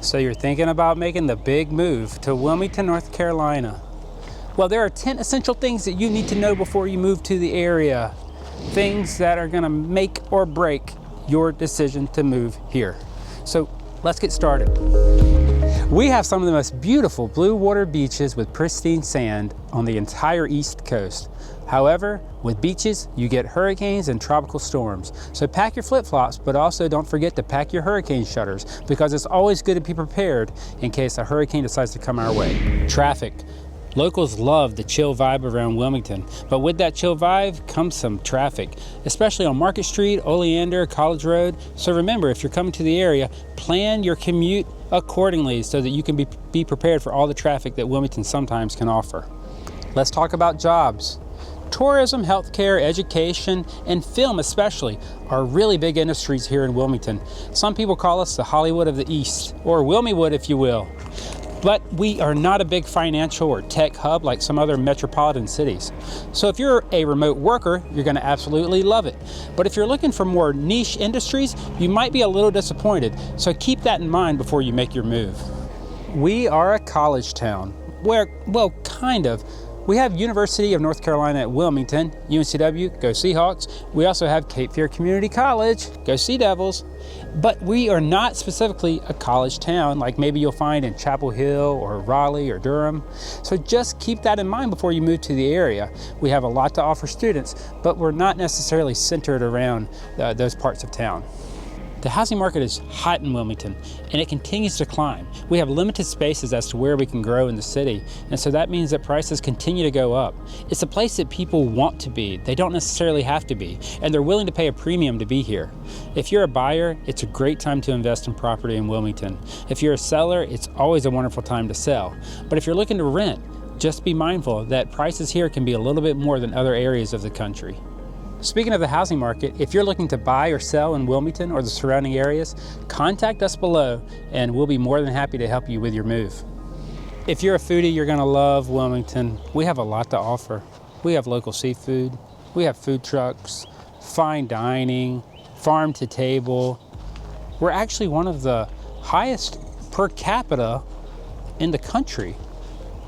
So you're thinking about making the big move to Wilmington, North Carolina. Well, there are 10 essential things that you need to know before you move to the area. Things that are gonna make or break your decision to move here. So let's get started. We have some of the most beautiful blue water beaches with pristine sand on the entire East Coast. However, with beaches, you get hurricanes and tropical storms. So pack your flip-flops, but also don't forget to pack your hurricane shutters because it's always good to be prepared in case a hurricane decides to come our way. Traffic. Locals love the chill vibe around Wilmington, but with that chill vibe comes some traffic, especially on Market Street, Oleander, College Road. So remember, if you're coming to the area, plan your commute accordingly so that you can be prepared for all the traffic that Wilmington sometimes can offer. Let's talk about jobs. Tourism, healthcare, education, and film especially are really big industries here in Wilmington. Some people call us the Hollywood of the East, or Wilmywood if you will. But we are not a big financial or tech hub like some other metropolitan cities. So if you're a remote worker, you're going to absolutely love it. But if you're looking for more niche industries, you might be a little disappointed. So keep that in mind before you make your move. We are a college town where, well, kind of. We have University of North Carolina at Wilmington, UNCW, go Seahawks. We also have Cape Fear Community College, go Sea Devils. But we are not specifically a college town like maybe you'll find in Chapel Hill or Raleigh or Durham. So just keep that in mind before you move to the area. We have a lot to offer students, but we're not necessarily centered around those parts of town. The housing market is hot in Wilmington, and it continues to climb. We have limited spaces as to where we can grow in the city, and so that means that prices continue to go up. It's a place that people want to be. They don't necessarily have to be, and they're willing to pay a premium to be here. If you're a buyer, it's a great time to invest in property in Wilmington. If you're a seller, it's always a wonderful time to sell. But if you're looking to rent, just be mindful that prices here can be a little bit more than other areas of the country. Speaking of the housing market, if you're looking to buy or sell in Wilmington or the surrounding areas, contact us below and we'll be more than happy to help you with your move. If you're a foodie, you're going to love Wilmington. We have a lot to offer. We have local seafood, we have food trucks, fine dining, farm to table. We're actually one of the highest per capita in the country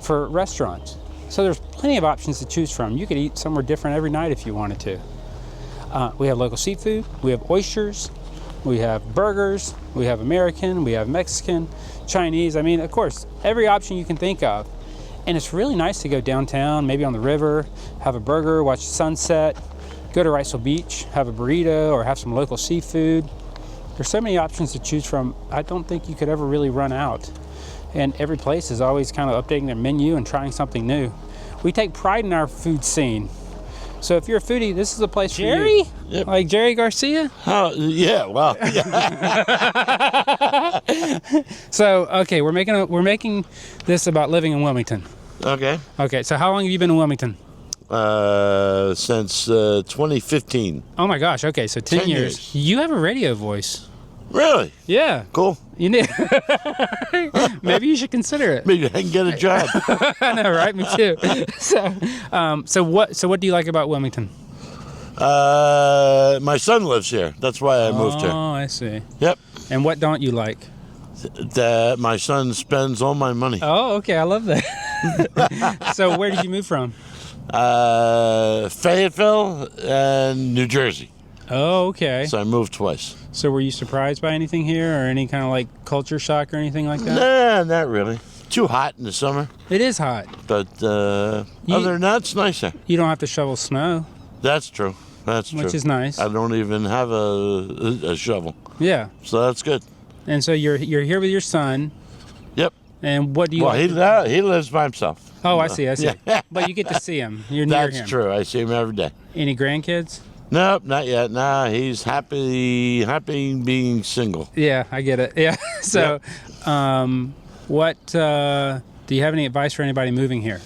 for restaurants. So there's plenty of options to choose from. You could eat somewhere different every night if you wanted to. We have local seafood, we have oysters, we have burgers, we have American, we have Mexican, Chinese. I mean, of course, every option you can think of. And it's really nice to go downtown, maybe on the river, have a burger, watch the sunset, go to Riceville Beach, have a burrito, or have some local seafood. There's so many options to choose from, I don't think you could ever really run out. And every place is always kind of updating their menu and trying something new. We take pride in our food scene. So if you're a foodie, this is a place for you. Jerry? Yep. Like Jerry Garcia? Oh, yeah, well, yeah. So, okay, we're making this about living in Wilmington. Okay. Okay, so how long have you been in Wilmington? Since 2015. Oh my gosh, okay, so 10 years. You have a radio voice. Really? Yeah. Cool. You need. Maybe you should consider it. Maybe I can get a job. I know, right? Me too. So what do you like about Wilmington? My son lives here. That's why I moved here. Oh, I see. Yep. And what don't you like? That my son spends all my money. Oh, okay. I love that. So where did you move from? Fayetteville and New Jersey. Oh, okay. So I moved twice. So were you surprised by anything here or any kind of like culture shock or anything like that? Nah, not really. Too hot in the summer. It is hot. But other than that, it's nicer. You don't have to shovel snow. That's true. That's true. Which is nice. I don't even have a shovel. Yeah. So that's good. And so you're here with your son. Yep. And what do you like? He lives by himself. Oh, I see. Yeah. But you get to see him. You're near him. That's true. I see him every day. Any grandkids? Nope, not yet. Nah, he's happy being single. Yeah, I get it. Yeah. So, Yep. What do you have any advice for anybody moving here?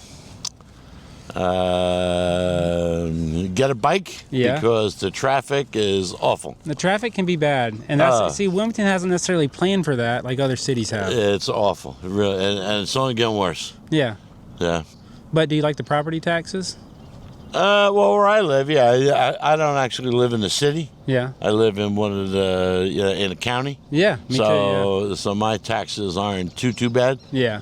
Get a bike because the traffic is awful. The traffic can be bad, and that's see, Wilmington hasn't necessarily planned for that like other cities have. It's awful, really, and it's only getting worse. Yeah. Yeah. But do you like the property taxes? Well, where I live, yeah, I don't actually live in the city. Yeah. I live in one of the in a county. Yeah, me too. Yeah. So my taxes aren't too bad. Yeah.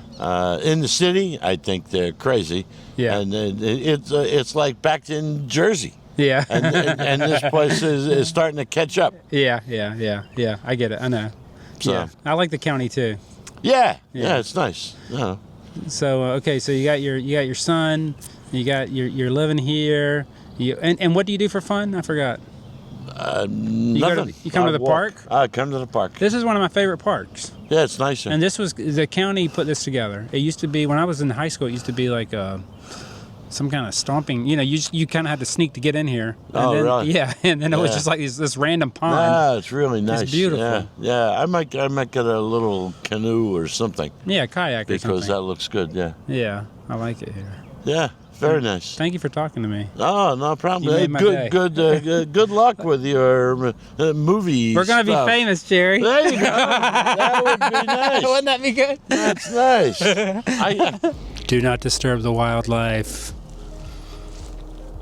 In the city, I think they're crazy. Yeah. And it's like back in Jersey. Yeah. and this place is starting to catch up. Yeah. I get it. I know. So. Yeah. I like the county too. Yeah, it's nice. Yeah. So okay, so you got your son, you're living here. And what do you do for fun? I forgot. Nothing. You come to the park? I come to the park. This is one of my favorite parks. Yeah, it's nice. And this was the county put this together. It used to be when I was in high school. It used to be like some kind of stomping. You know, you kind of had to sneak to get in here. And then, really? Yeah, and then it was just like this random pond. Yeah, it's really nice. It's beautiful. Yeah. I might get a little canoe or something. Yeah, kayak or something. Because that looks good. Yeah. Yeah, I like it here. Yeah. Very nice. Thank you for talking to me. Oh, no problem. You made my day. Good luck with your movie. We're gonna be famous, Jerry. There you go. That would be nice. Wouldn't that be good? That's nice. Do not disturb the wildlife.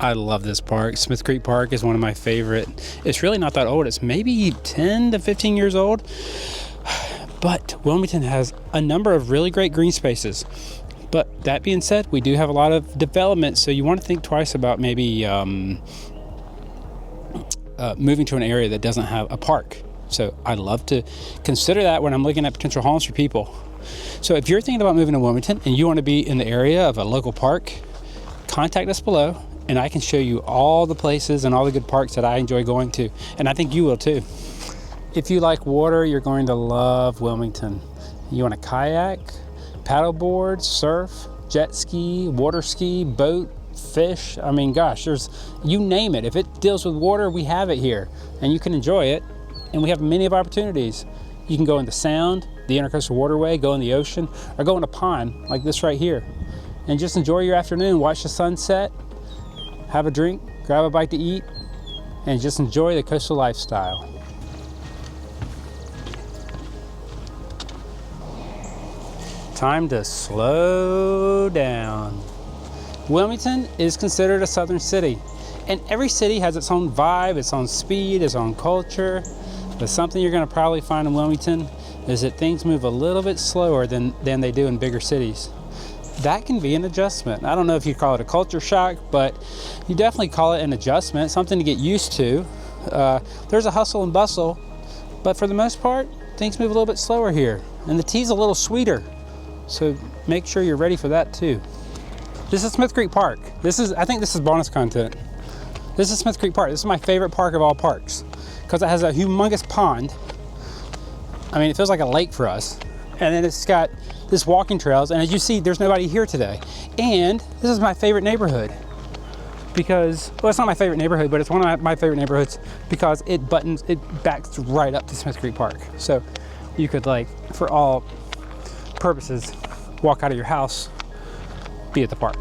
I love this park. Smith Creek Park is one of my favorite. It's really not that old. It's maybe 10 to 15 years old. But Wilmington has a number of really great green spaces. But that being said, we do have a lot of development, so you want to think twice about maybe moving to an area that doesn't have a park. So I'd love to consider that when I'm looking at potential homes for people. So if you're thinking about moving to Wilmington and you want to be in the area of a local park, contact us below, and I can show you all the places and all the good parks that I enjoy going to. And I think you will too. If you like water, you're going to love Wilmington. You want a kayak, paddleboard, surf, jet ski, water ski, boat, fish. I mean, gosh, there's, you name it. If it deals with water, we have it here and you can enjoy it. And we have many of opportunities. You can go in the Sound, the Intercoastal Waterway, go in the ocean, or go in a pond like this right here. And just enjoy your afternoon, watch the sunset, have a drink, grab a bite to eat, and just enjoy the coastal lifestyle. Time to slow down. Wilmington is considered a southern city, and every city has its own vibe, its own speed, its own culture. But something you're going to probably find in Wilmington is that things move a little bit slower than they do in bigger cities. That can be an adjustment. I don't know if you call it a culture shock, but you definitely call it an adjustment, something to get used to. There's a hustle and bustle, but for the most part, things move a little bit slower here, and the tea's a little sweeter. So make sure you're ready for that too. This is Smith Creek Park. I think this is bonus content. This is Smith Creek Park. This is my favorite park of all parks because it has a humongous pond. I mean, it feels like a lake for us. And then it's got this walking trails. And as you see, there's nobody here today. And this is my favorite neighborhood because, well, it's not my favorite neighborhood, but it's one of my favorite neighborhoods because it backs right up to Smith Creek Park. So you could, like, for all purposes, walk out of your house, be at the park.